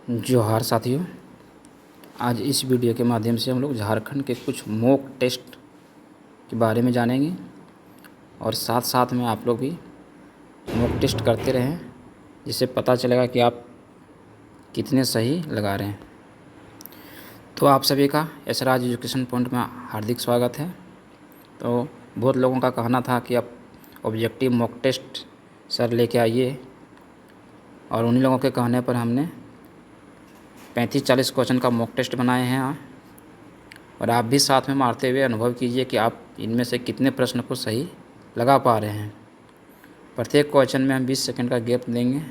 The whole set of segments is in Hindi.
जोहार साथियों। आज इस वीडियो के माध्यम से हम लोग झारखंड के कुछ मॉक टेस्ट के बारे में जानेंगे और साथ साथ में आप लोग भी मॉक टेस्ट करते रहें, जिससे पता चलेगा कि आप कितने सही लगा रहे हैं। तो आप सभी का एसराज एजुकेशन पॉइंट में हार्दिक स्वागत है। तो बहुत लोगों का कहना था कि आप ऑब्जेक्टिव मॉक टेस्ट सर लेके आइए, और उन्हीं लोगों के कहने पर हमने 35-40 क्वेश्चन का मॉक टेस्ट बनाए हैं। और आप भी साथ में मारते हुए अनुभव कीजिए कि आप इनमें से कितने प्रश्न को सही लगा पा रहे हैं। प्रत्येक क्वेश्चन में हम 20 सेकंड का गैप देंगे।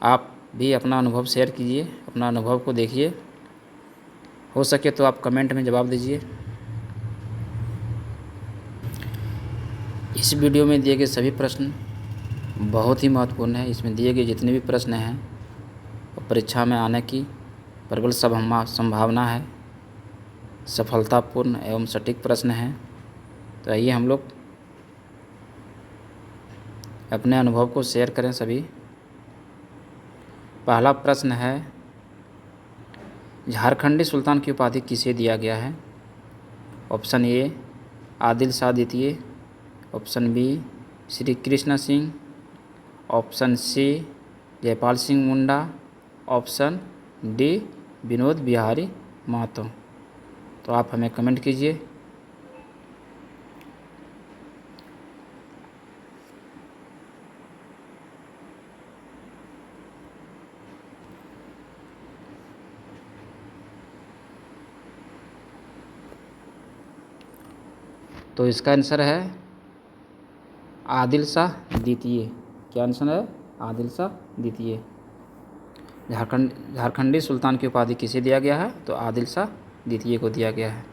आप भी अपना अनुभव शेयर कीजिए, अपना अनुभव को देखिए। हो सके तो आप कमेंट में जवाब दीजिए। इस वीडियो में दिए गए सभी प्रश्न बहुत ही महत्वपूर्ण है। इसमें दिए गए जितने भी प्रश्न हैं वो परीक्षा में आने की प्रबल संभावना है। सफलतापूर्ण एवं सटीक प्रश्न हैं। तो आइए हम लोग अपने अनुभव को शेयर करें सभी। पहला प्रश्न है, झारखंडी सुल्तान की उपाधि किसे दिया गया है? ऑप्शन ए आदिल शाह द्वितीय, option B Shri Krishna Singh, option C Jaipal Singh Munda, option D Vinod Bihari Mahato. तो आप हमें कमेंट कीजिए। तो इसका आंसर है आदिल शाह द्वितीय। क्या आंसर है? आदिल शाह द्वितीय। झारखंडी सुल्तान की उपाधि किसे दिया गया है? तो आदिल शाह द्वितीय को दिया गया है।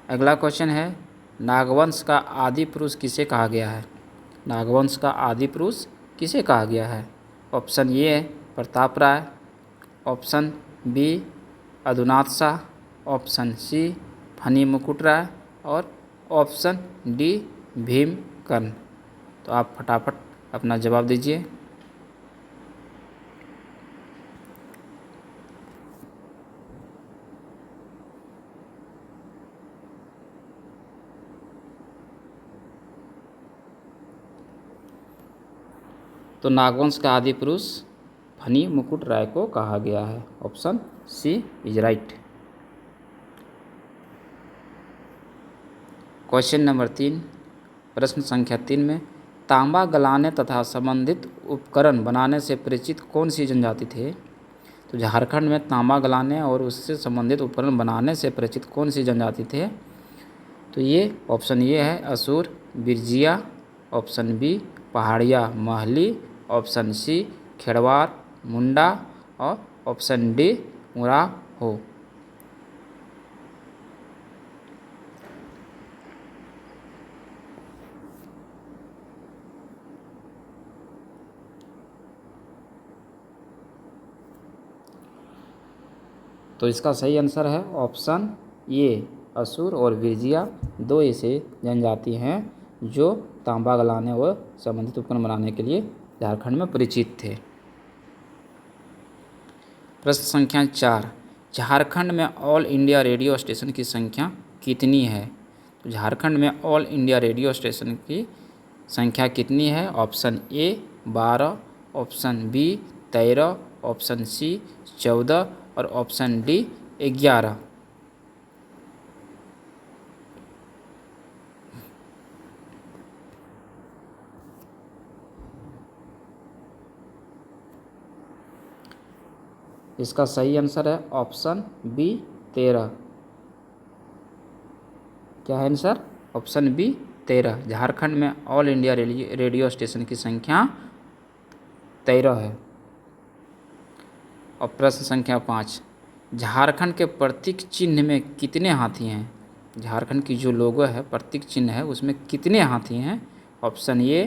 अगला क्वेश्चन है, नागवंश का आदि पुरुष किसे कहा गया है? नागवंश का आदि पुरुष किसे कहा गया है? Option A Pratap Rai, option B Adunath Shah, option C Phani Mukut Rai और ऑप्शन डी भीमकर्ण। तो आप फटाफट अपना जवाब दीजिए। तो नागवंश का आदि पुरुष फनी मुकुट राय को कहा गया है। Option C is right. Question number 3, प्रश्न संख्या 3 में, तांबा गलाने तथा संबंधित उपकरण बनाने से परिचित कौन सी जनजाति थे? तो झारखंड में तांबा गलाने और उससे संबंधित उपकरण बनाने से परिचित कौन सी जनजाति थे? तो ये ऑप्शन ये है असुर बिरजिया, ऑप्शन बी पहाड़िया महली, ऑप्शन सी खेड़वार मुंडा और ऑप्शन डी उराव। तो इसका सही आंसर है ऑप्शन ए असुर और बिरजिया, दो ऐसे जनजाति हैं जो तांबा गलाने व संबंधित उपकरण बनाने के लिए झारखंड में परिचित थे। प्रश्न संख्या 4, झारखंड में ऑल इंडिया रेडियो स्टेशन की संख्या कितनी है? तो झारखंड में ऑल इंडिया रेडियो स्टेशन की संख्या कितनी है? Option A 12, option B 13, option C 14 और ऑप्शन डी 11। इसका सही आंसर है ऑप्शन बी 13। क्या है आंसर? Option B 13। झारखंड में ऑल इंडिया रेडियो स्टेशन की संख्या 13 है। और प्रश्न संख्या 5, झारखंड के प्रतीक चिन्ह में कितने हाथी हैं? झारखंड की जो लोगो है, प्रतीक चिन्ह है, उसमें कितने हाथी हैं? Option A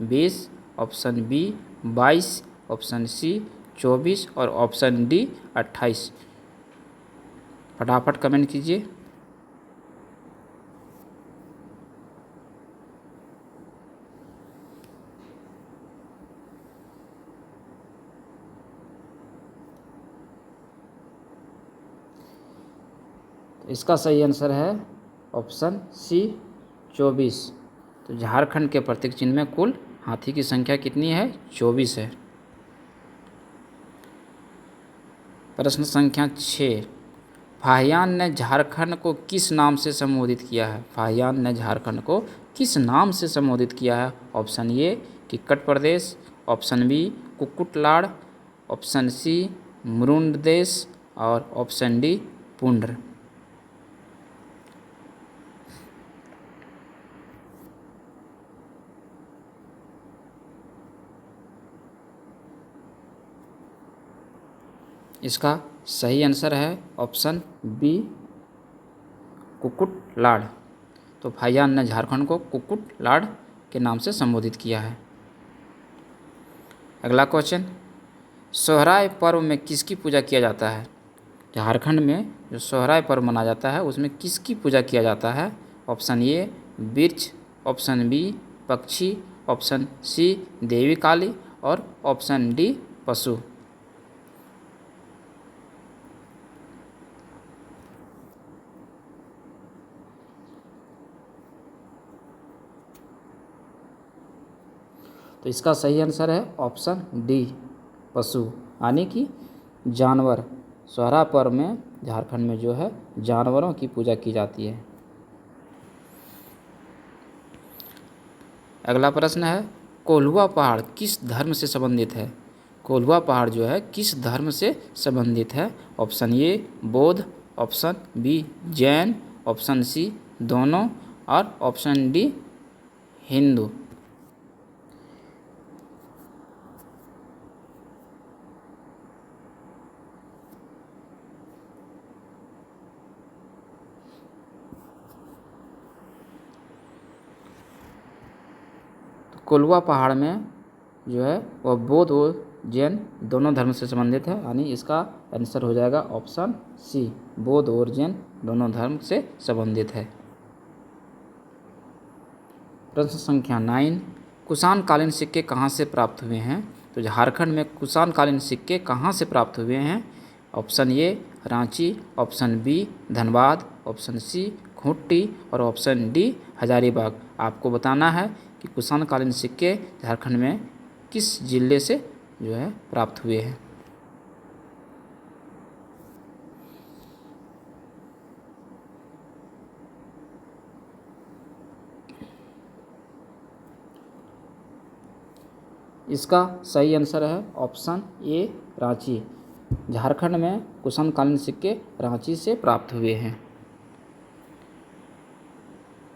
20, option B 22, option C 24 और ऑप्शन डी 28। फटाफट कमेंट कीजिए। तो इसका सही आंसर है ऑप्शन सी 24। तो झारखंड के प्रतीक चिन्ह में कुल हाथी की संख्या कितनी है? 24 है। प्रश्न संख्या 6, फाहियान ने झारखंड को किस नाम से संबोधित किया है? फाहियान ने झारखंड को किस नाम से संबोधित किया है? Option A Kikkat Pradesh, option B Kukkutlad, option C Murund Desh और ऑप्शन डी पुंड्र। इसका सही आंसर है ऑप्शन बी कुक्कुटलाड़। तो फाहियान ने झारखंड को कुक्कुटलाड़ के नाम से संबोधित किया है। अगला क्वेश्चन, सोहराय पर्व में किसकी पूजा किया जाता है? झारखंड में जो सोहराय पर्व मनाया जाता है उसमें किसकी पूजा किया जाता है? ऑप्शन ए वृक्ष, ऑप्शन बी पक्षी, ऑप्शन सी देवी काली और ऑप्शन डी पशु। तो इसका सही आंसर है ऑप्शन डी पशु, यानी कि जानवर। सोहराय पर्व में झारखंड में जो है जानवरों की पूजा की जाती है। अगला प्रश्न है, कोल्हुआ पहाड़ किस धर्म से संबंधित है? कोल्हुआ पहाड़ जो है किस धर्म से संबंधित है? ऑप्शन ए बौद्ध, ऑप्शन बी जैन, ऑप्शन सी दोनों और ऑप्शन डी हिंदू। कोल्हुआ पहाड़ में जो है वह बौद्ध और जैन दोनों धर्म से संबंधित है, यानी इसका आंसर हो जाएगा ऑप्शन सी बौद्ध और जैन दोनों धर्म से संबंधित है। प्रश्न संख्या 9, कुषाण कालीन सिक्के कहाँ से प्राप्त हुए हैं? तो झारखंड में कुषाण कालीन सिक्के कहाँ से प्राप्त हुए हैं? Option A Ranchi, option B Dhanbad, option C Khunti और ऑप्शन डी हजारीबाग। आपको बताना है कि कुषाण कालीन सिक्के झारखंड में किस जिले से जो है प्राप्त हुए हैं। इसका सही आंसर है ऑप्शन ए रांची। झारखंड में कुषाण कालीन सिक्के रांची से प्राप्त हुए हैं।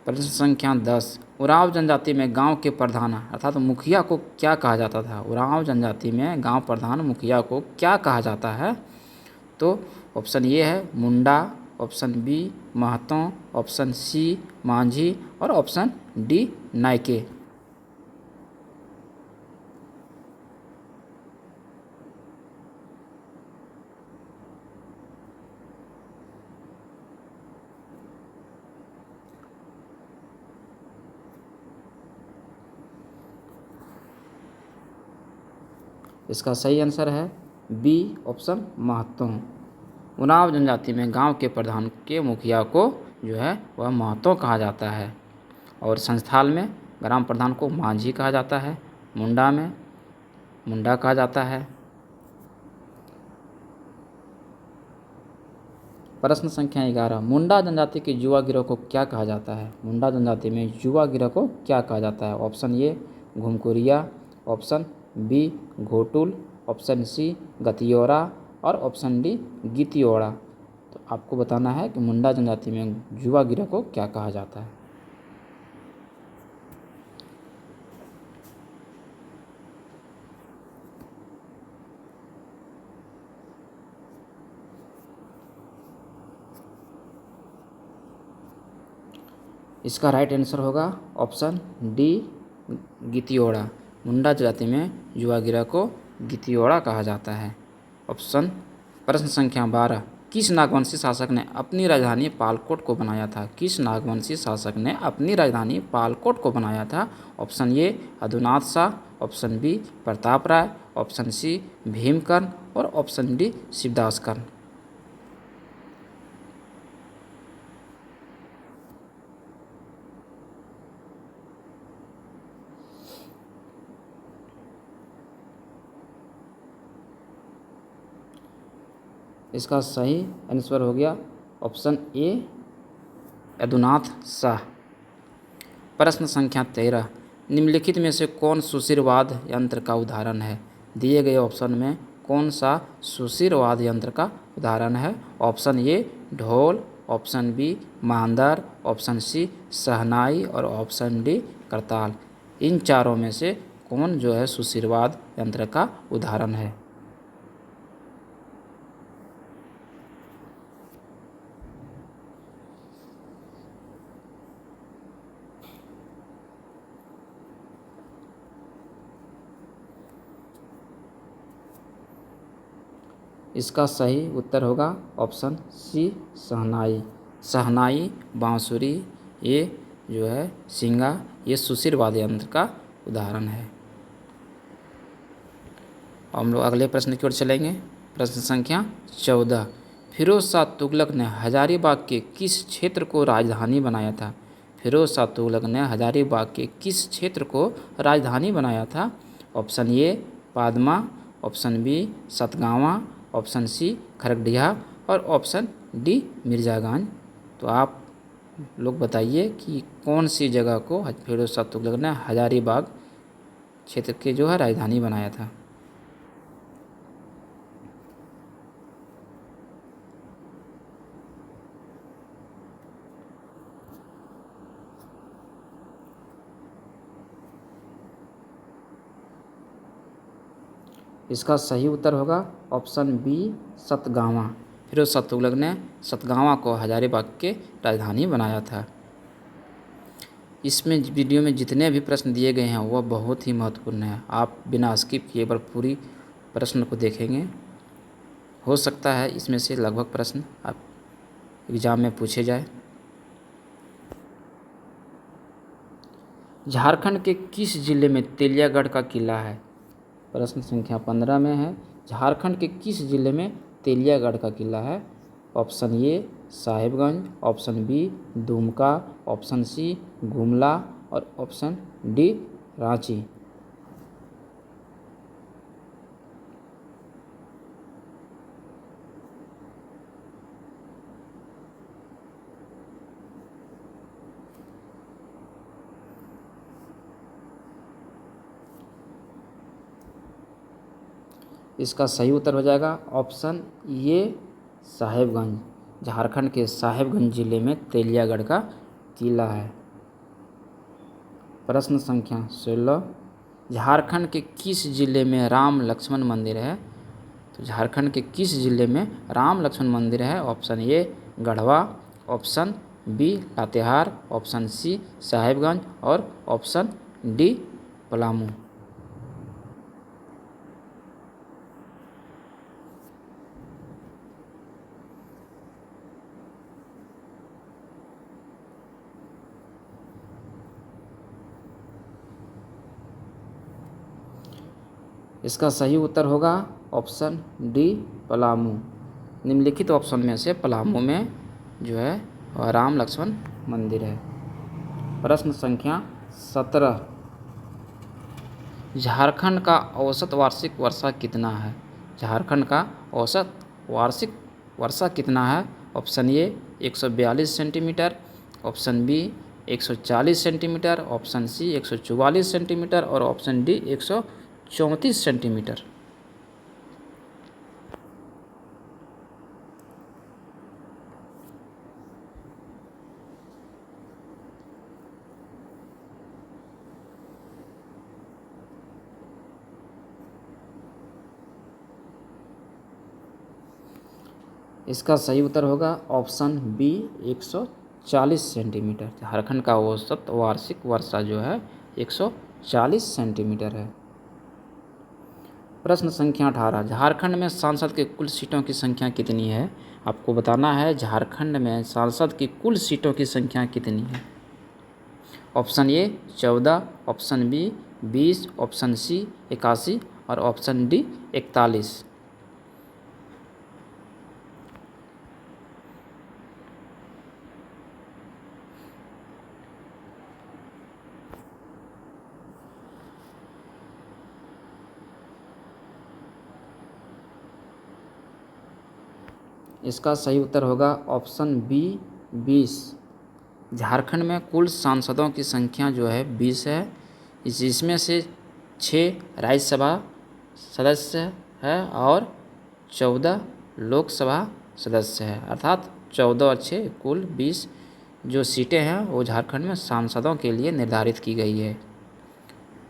प्रश्न संख्या 10, उरांव जनजाति में गांव के प्रधान अर्थात मुखिया को क्या कहा जाता था? उरांव जनजाति में गांव प्रधान मुखिया को क्या कहा जाता है? तो ऑप्शन ए है Munda, option B Mahato, option C Manjhi और ऑप्शन डी नायके। इसका सही आंसर है बी ऑप्शन महतो। उरांव जनजाति में गांव के प्रधान के मुखिया को जो है वह महतो कहा जाता है और संस्थान में ग्राम प्रधान को मांझी कहा जाता है, मुंडा में मुंडा कहा जाता है। प्रश्न संख्या 11, मुंडा जनजाति के युवा गिरोह को क्या कहा जाता है? मुंडा जनजाति में युवा गिरोह को क्या कहा जाता है? Option A Ghumkuria, option B Ghotul, option C Gatiyora और ऑप्शन डी गीतियोड़ा। तो आपको बताना है कि मुंडा जनजाति में युवा गिरोह को क्या कहा जाता है। इसका राइट आंसर होगा ऑप्शन डी गीतियोड़ा। मुंडा जाति में युवा गिरोह को गीतियोड़ा कहा जाता है। प्रश्न संख्या 12, किस नागवंशी शासक ने अपनी राजधानी पालकोट को बनाया था? किस नागवंशी शासक ने अपनी राजधानी पालकोट को बनाया था? Option A Adunath Shah, option B Pratap Rai, option C Bhimkarn और ऑप्शन डी शिवदास कर्ण। इसका सही आंसर हो गया ऑप्शन ए, यदुनाथ शाह। प्रश्न संख्या 13, निम्नलिखित में से कौन सुशिरवाद यंत्र का उदाहरण है? दिए गए ऑप्शन में कौन सा सुशिरवाद यंत्र का उदाहरण है? ऑप्शन ए ढोल, ऑप्शन बी मांदर, ऑप्शन सी शहनाई और ऑप्शन डी करताल। इन चारों में से कौन जो है सुशिरवाद यंत्र का उदाहरण है? इसका सही उत्तर होगा ऑप्शन सी शहनाई। शहनाई, बांसुरी, ये जो है सिंगा, ये सुशिरवाद यंत्र का उदाहरण है। हम लोग अगले प्रश्न की ओर चलेंगे। प्रश्न संख्या 14, फिरोज शाह तुगलक ने हजारीबाग के किस क्षेत्र को राजधानी बनाया था? फिरोज शाह तुगलक ने हजारीबाग के किस क्षेत्र को राजधानी बनाया था? Option A Padma, option B Satgawa, option C Khargadiha और ऑप्शन डी मिर्जागंज। तो आप लोग बताइए कि कौन सी जगह को फिरोज शाह तुगलक ने हजारीबाग क्षेत्र के जो है राजधानी बनाया था? इसका सही उत्तर होगा ऑप्शन बी सतगावा। फिरोज शाह तुगलक ने सतगावा को हजारीबाग के राजधानी बनाया था। इसमें वीडियो में जितने भी प्रश्न दिए गए हैं वह बहुत ही महत्वपूर्ण है। आप बिना स्किप किए पर पूरी प्रश्न को देखेंगे, हो सकता है इसमें से लगभग प्रश्न आप एग्जाम में पूछे जाए। झारखंड के किस जिले में तेलियागढ़ का किला है? प्रश्न संख्या 15 में है, झारखंड के किस जिले में तेलियागढ़ का किला है? Option A Sahibganj, option B Dumka, option C Gumla और ऑप्शन डी रांची। इसका सही उत्तर हो जाएगा ऑप्शन ये साहिबगंज। झारखंड के साहिबगंज जिले में तेलियागढ़ का किला है। प्रश्न संख्या 16, झारखंड के किस जिले में राम लक्ष्मण मंदिर है? तो झारखंड के किस जिले में राम लक्ष्मण मंदिर है? Option A Garhwa, option B Latehar, option C Sahibganj और ऑप्शन डी पलामू। इसका सही उत्तर होगा ऑप्शन डी पलामू। निम्नलिखित ऑप्शन में से पलामू में जो है राम लक्ष्मण मंदिर है। प्रश्न संख्या 17, झारखंड का औसत वार्षिक वर्षा कितना है? झारखंड का औसत वार्षिक वर्षा कितना है? Option A 142 centimetre, option B 140 centimetre, option C 144 centimetre और ऑप्शन डी 134 सेंटीमीटर। इसका सही उत्तर होगा ऑप्शन बी 140 सेंटीमीटर। झारखंड का औसत वार्षिक वर्षा जो है 140 सेंटीमीटर है। प्रश्न संख्या 18, झारखंड में सांसद के कुल सीटों की संख्या कितनी है? आपको बताना है झारखंड में सांसद की कुल सीटों की संख्या कितनी है। Option A 14, option B 20, option C 81 और ऑप्शन डी 41। इसका सही उत्तर होगा ऑप्शन बी 20। झारखंड में कुल सांसदों की संख्या जो है 20 है। इसमें से 6 राज्यसभा सदस्य है और 14 लोकसभा सदस्य है, अर्थात 14 और 6 कुल 20 जो सीटें हैं वो झारखंड में सांसदों के लिए निर्धारित की गई है।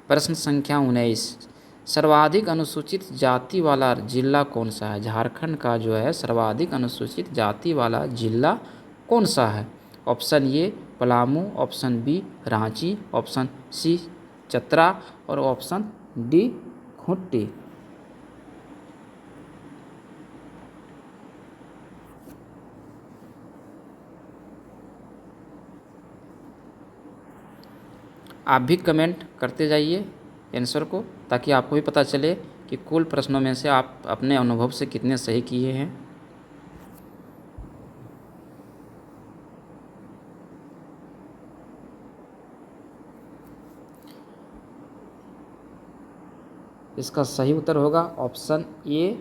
प्रश्न संख्या 19, सर्वाधिक अनुसूचित जाति वाला जिला कौन सा है? झारखंड का जो है सर्वाधिक अनुसूचित जाति वाला जिला कौन सा है? Option A Palamu, option B Ranchi, option C Chatra और ऑप्शन डी खूंटी। आप भी कमेंट करते जाइए आंसर को, ताकि आपको भी पता चले कि कुल प्रश्नों में से आप अपने अनुभव से कितने सही किए हैं। इसका सही उत्तर होगा ऑप्शन ए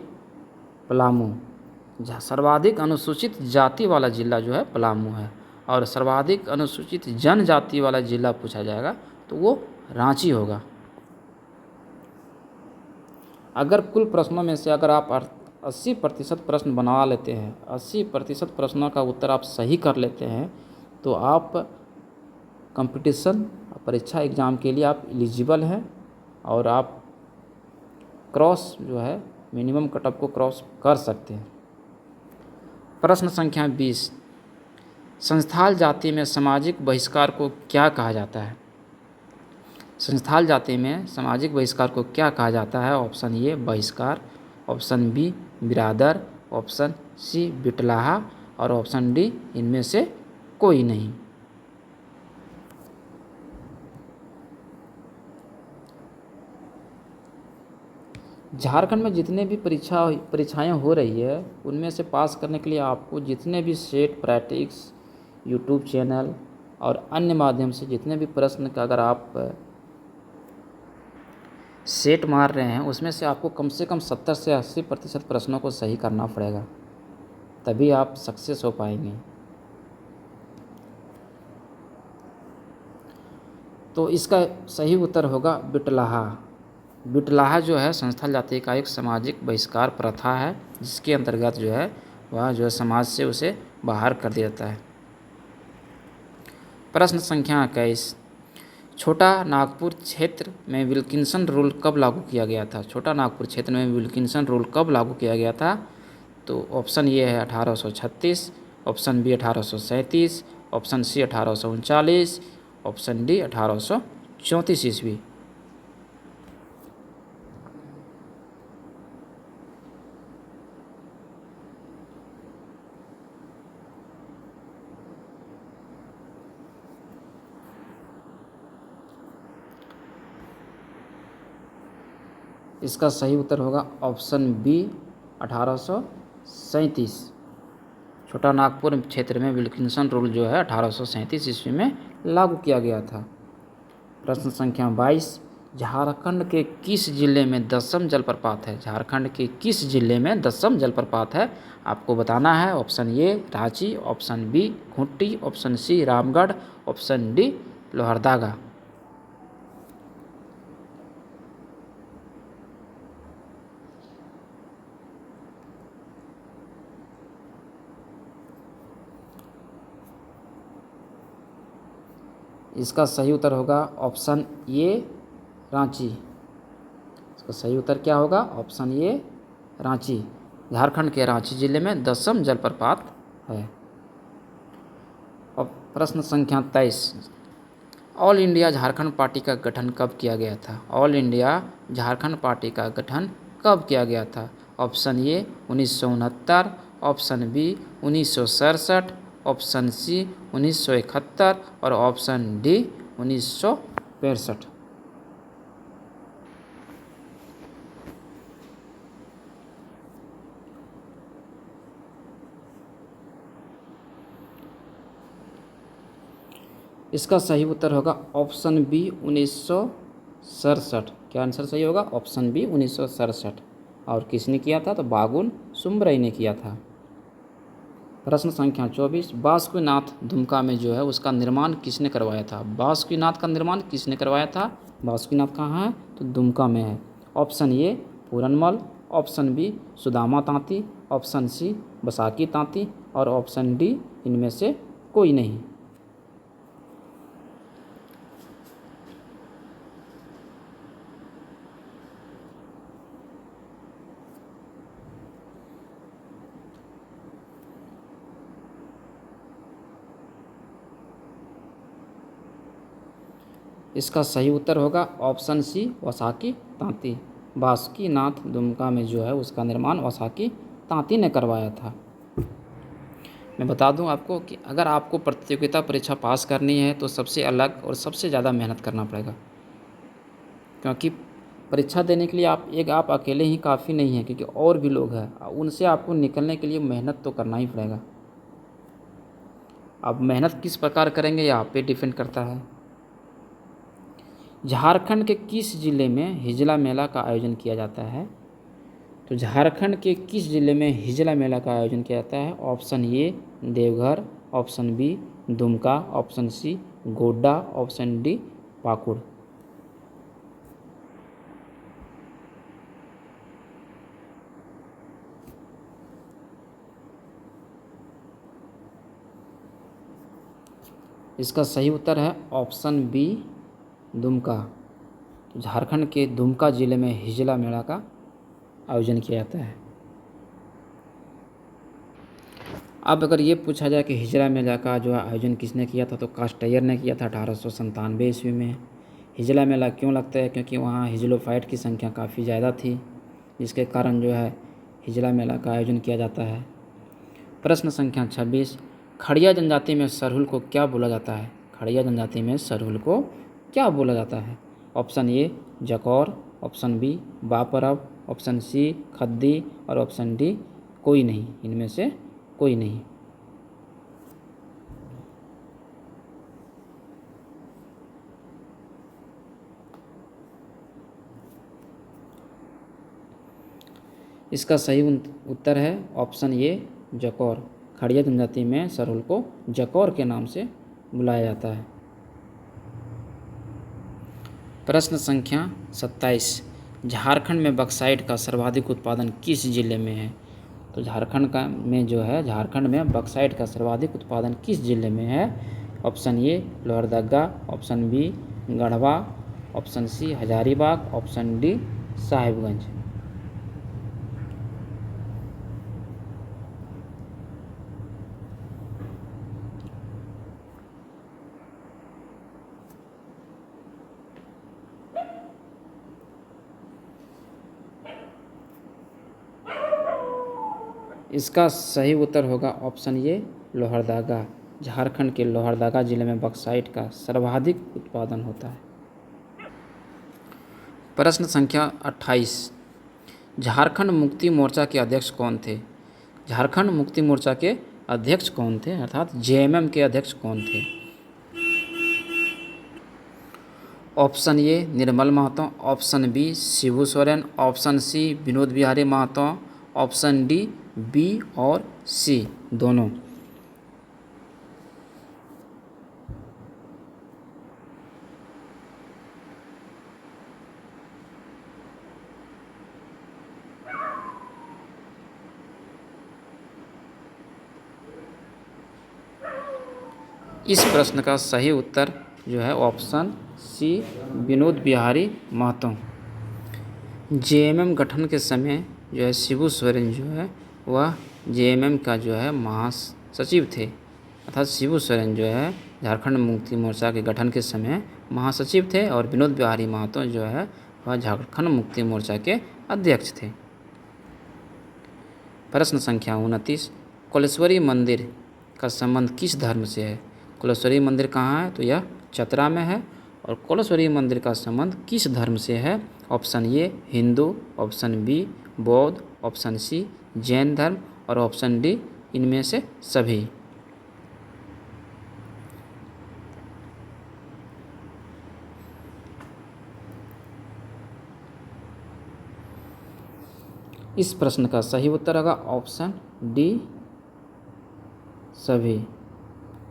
पलामू। सर्वाधिक अनुसूचित जाति वाला जिला जो है पलामू है, और सर्वाधिक अनुसूचित जनजाति वाला जिला पूछा जाएगा तो वो रांची होगा। अगर कुल प्रश्नों में से अगर आप 80% प्रश्न बना लेते हैं, 80% प्रश्नों का उत्तर आप सही कर लेते हैं, तो आप कंपटीशन परीक्षा एग्ज़ाम के लिए आप एलिजिबल हैं और आप क्रॉस जो है मिनिमम कटऑफ को क्रॉस कर सकते हैं। प्रश्न संख्या 20, संस्थाल जाति में सामाजिक बहिष्कार को क्या कहा जाता है? संस्थाल जाति में सामाजिक बहिष्कार को क्या कहा जाता है? ऑप्शन ए बहिष्कार, ऑप्शन बी बिरादर, ऑप्शन सी बिटलाहा और ऑप्शन डी इनमें से कोई नहीं। झारखंड में जितने भी परीक्षाएं हो रही है उनमें से पास करने के लिए आपको जितने भी सेट प्रैक्टिस यूट्यूब चैनल और अन्य माध्यम से जितने भी प्रश्न का अगर आप सेट मार रहे हैं उसमें से आपको कम से कम 70 से 80% प्रश्नों को सही करना पड़ेगा, तभी आप सक्सेस हो पाएंगे। तो इसका सही उत्तर होगा बिटलाहा। बिटलाहा जो है संस्थाल जाति का एक सामाजिक बहिष्कार प्रथा है, जिसके अंतर्गत जो है वह जो है समाज से उसे बाहर कर दिया जाता है। प्रश्न संख्या 21, छोटा नागपुर क्षेत्र में विल्किंसन रूल कब लागू किया गया था? छोटा नागपुर क्षेत्र में विल्किंसन रूल कब लागू किया गया था? तो ऑप्शन ये है 1836, option B 1837, option C 1839, option D 1834 ईस्वी। इसका सही उत्तर होगा ऑप्शन बी 1837। छोटा नागपुर क्षेत्र में विल्किंसन रूल जो है 1837 ईस्वी में लागू किया गया था। प्रश्न संख्या 22, झारखंड के किस जिले में दसम जलप्रपात है? झारखंड के किस जिले में दसम जलप्रपात है आपको बताना है। Option A Ranchi, option B Khunti, option C Ramgarh, option D Lohardaga. इसका सही उत्तर होगा ऑप्शन ए रांची। इसका सही उत्तर क्या होगा? Option A Ranchi. झारखंड के रांची जिले में दसम जलप्रपात है। और प्रश्न संख्या 23, ऑल इंडिया झारखंड पार्टी का गठन कब किया गया था? ऑल इंडिया झारखंड पार्टी का गठन कब किया गया था? Option A 1969, option B 1967, option C 1971 और ऑप्शन डी 1965। इसका सही उत्तर होगा ऑप्शन बी 1967। क्या आंसर सही होगा? Option B 1967। और किसने किया था? तो बागुल सुम्बरई ने किया था। प्रश्न संख्या 24, बासुकीनाथ दुमका में जो है उसका निर्माण किसने करवाया था? बासुकीनाथ का निर्माण किसने करवाया था? बासुकीनाथ कहाँ है? तो दुमका में है। Option A Puranmal, option B Sudama Tanti, option C Basaki Tanti और ऑप्शन डी इनमें से कोई नहीं। इसका सही उत्तर होगा ऑप्शन सी वसाकी तांती। बासुकीनाथ दुमका में जो है उसका निर्माण वसाकी तांती ने करवाया था। मैं बता दूं आपको कि अगर आपको प्रतियोगिता परीक्षा पास करनी है तो सबसे अलग और सबसे ज़्यादा मेहनत करना पड़ेगा, क्योंकि परीक्षा देने के लिए आप अकेले ही काफ़ी नहीं हैं, क्योंकि और भी लोग हैं, उनसे आपको निकलने के लिए मेहनत तो करना ही पड़ेगा। अब मेहनत किस प्रकार करेंगे ये आप पे डिपेंड करता है। झारखंड के किस जिले में हिजला मेला का आयोजन किया जाता है? तो झारखंड के किस जिले में हिजला मेला का आयोजन किया जाता है? Option A Deoghar, option B Dumka, option C Godda, option D Pakur. इसका सही उत्तर है ऑप्शन बी दुमका। तो झारखंड के दुमका जिले में हिजला मेला का आयोजन किया जाता है। अब अगर ये पूछा जाए कि हिजला मेला का जो आयोजन किसने किया था, तो कास्टयर ने किया था 1897 ईस्वी में। हिजला मेला क्यों लगता है? क्योंकि वहाँ हिजलोफाइट की संख्या काफ़ी ज़्यादा थी, जिसके कारण जो है हिजला मेला का आयोजन किया जाता है। प्रश्न संख्या 26, खड़िया जनजाति में सरहुल को क्या बोला जाता है? खड़िया जनजाति में सरहुल को क्या बोला जाता है? Option A Jakaur, option B Baparab, option C Khaddi और ऑप्शन डी कोई नहीं, इनमें से कोई नहीं। इसका सही उत्तर है ऑप्शन ए जकौर। खड़िया जनजाति में सरहुल को जकौर के नाम से बुलाया जाता है। प्रश्न संख्या 27, झारखंड में बक्साइट का सर्वाधिक उत्पादन किस जिले में है? तो झारखंड में बक्साइट का सर्वाधिक उत्पादन किस जिले में है? Option A Lohardaga, option B Garhwa, option C Hazaribagh, option D Sahibganj. इसका सही उत्तर होगा ऑप्शन ए लोहरदगा। झारखंड के लोहरदगा जिले में बक्साइट का सर्वाधिक उत्पादन होता है। प्रश्न संख्या 28, झारखंड मुक्ति मोर्चा के अध्यक्ष कौन थे? झारखंड मुक्ति मोर्चा के अध्यक्ष कौन थे, अर्थात जेएमएम के अध्यक्ष कौन थे? Option A Nirmal Mahato, option B Shibu Soren, option C Vinod Bihari Mahato, option D B और सी दोनों। इस प्रश्न का सही उत्तर जो है option C Vinod Bihari Mahato. JMM गठन के समय जो है शिबू सोरेन जो है वह जेएमएम का जो है महासचिव थे, अर्थात शिबू सोरेन जो है झारखंड मुक्ति मोर्चा के गठन के समय महासचिव थे और विनोद बिहारी महतो जो है वह झारखंड मुक्ति मोर्चा के अध्यक्ष थे। प्रश्न संख्या 29, कोलेश्वरी मंदिर का संबंध किस धर्म से है? कोलेश्वरी मंदिर कहाँ है? तो यह चतरा में है। और कोलेश्वरी मंदिर का संबंध किस धर्म से है? Option A Hindu, option B बौद्ध, ऑप्शन सी जैन धर्म और ऑप्शन डी इनमें से सभी। इस प्रश्न का सही उत्तर होगा ऑप्शन डी सभी,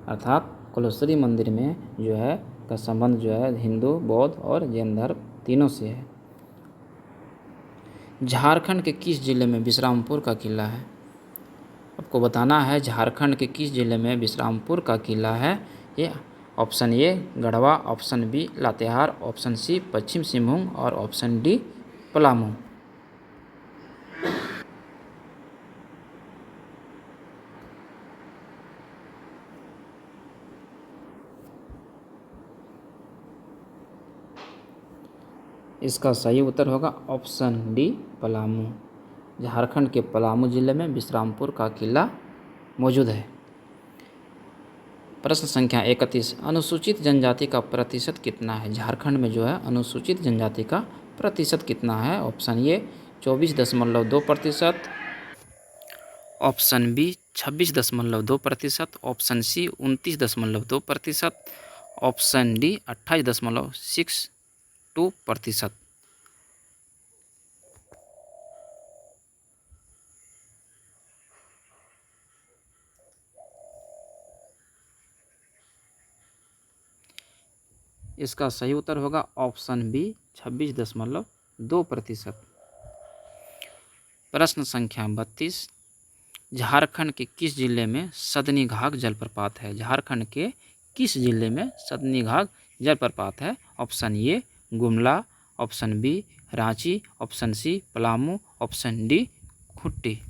अर्थात कुलेश्वरी मंदिर में जो है का संबंध जो है हिंदू, बौद्ध और जैन धर्म तीनों से है। झारखंड के किस जिले में विश्रामपुर का किला है? आपको बताना है झारखंड के किस जिले में विश्रामपुर का किला है। ये option A Garhwa, option B Latehar, option C Paschim Singhbhum और ऑप्शन डी पलामू। इसका सही उत्तर होगा ऑप्शन डी पलामू। झारखंड के पलामू जिले में विश्रामपुर का किला मौजूद है। प्रश्न संख्या 31, अनुसूचित जनजाति का प्रतिशत कितना है? झारखंड में जो है अनुसूचित जनजाति का प्रतिशत कितना है? Option A 24.2%, option B 26.2%, option C 29.2%, option D 28.62%। इसका सही उत्तर होगा ऑप्शन बी 26.2%। प्रश्न संख्या 32, झारखंड के किस जिले में सदनी घाघ जलप्रपात है? झारखंड के किस जिले में सदनी घाघ जलप्रपात है? Option A Gumla, option B Ranchi, option C Palamu, option D Khunti.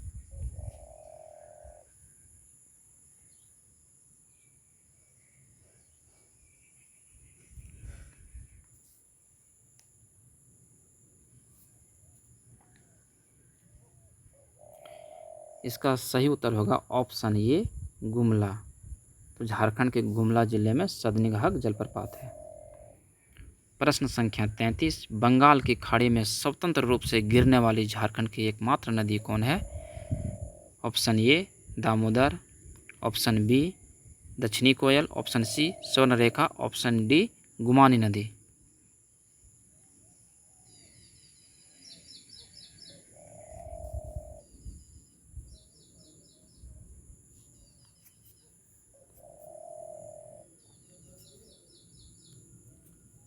इसका सही उत्तर होगा ऑप्शन ए गुमला। तो झारखंड के गुमला जिले में सदनी घाघ जलप्रपात है। प्रश्न संख्या 33, बंगाल की खाड़ी में स्वतंत्र रूप से गिरने वाली झारखंड की एकमात्र नदी कौन है? Option A Damodar, option B Dakshini Koel, option C Subarnarekha, option D Gumani नदी।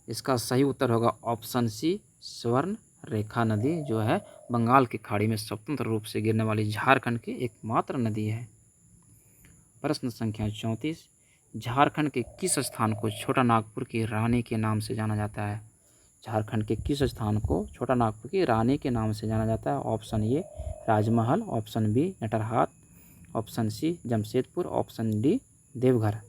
इसका सही उत्तर होगा ऑप्शन सी स्वर्ण रेखा नदी जो है बंगाल की खाड़ी में स्वतंत्र रूप से गिरने वाली झारखंड की एकमात्र नदी है। प्रश्न संख्या 34, झारखंड के किस स्थान को छोटा नागपुर की रानी के नाम से जाना जाता है? झारखंड के किस स्थान को छोटा नागपुर की रानी के नाम से जाना जाता है? Option A Rajmahal, option B Netarhat, option C Jamshedpur, option D Deoghar.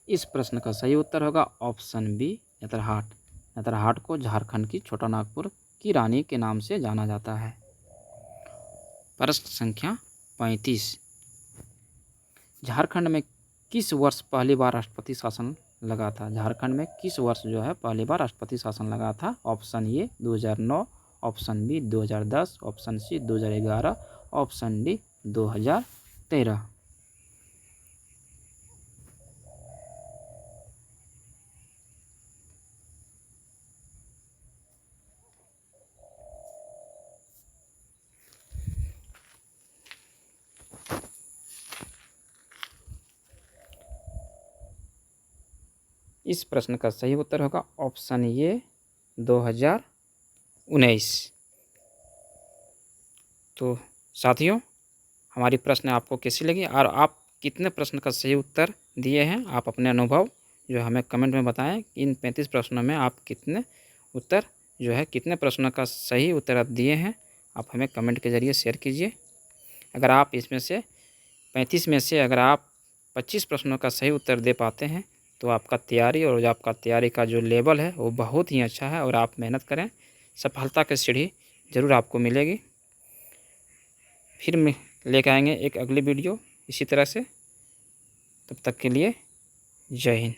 इस प्रश्न का सही उत्तर होगा ऑप्शन बी नेतरहाट। नेतरहाट को झारखंड की छोटा नागपुर की रानी के नाम से जाना जाता है। प्रश्न संख्या 35, झारखंड में किस वर्ष पहली बार राष्ट्रपति शासन लगा था? झारखंड में किस वर्ष जो है पहली बार राष्ट्रपति शासन लगा था? Option A 2009, option B 2010, option C 2011, option D 2013। इस प्रश्न का सही उत्तर होगा ऑप्शन ए 2019। तो साथियों, हमारी प्रश्न आपको कैसी लगी और आप कितने प्रश्न का सही उत्तर दिए हैं, आप अपने अनुभव जो हमें कमेंट में बताएं। इन 35 प्रश्नों में आप कितने उत्तर जो है कितने प्रश्नों का सही उत्तर आप दिए हैं, आप हमें कमेंट के ज़रिए शेयर कीजिए। अगर आप इसमें से 35 में से अगर आप 25 प्रश्नों का सही उत्तर दे पाते हैं तो आपका तैयारी और आपका तैयारी का जो लेवल है वो बहुत ही अच्छा है और आप मेहनत करें, सफलता की सीढ़ी ज़रूर आपको मिलेगी। फिर लेकर आएंगे एक अगली वीडियो इसी तरह से। तब तक के लिए जय हिंद।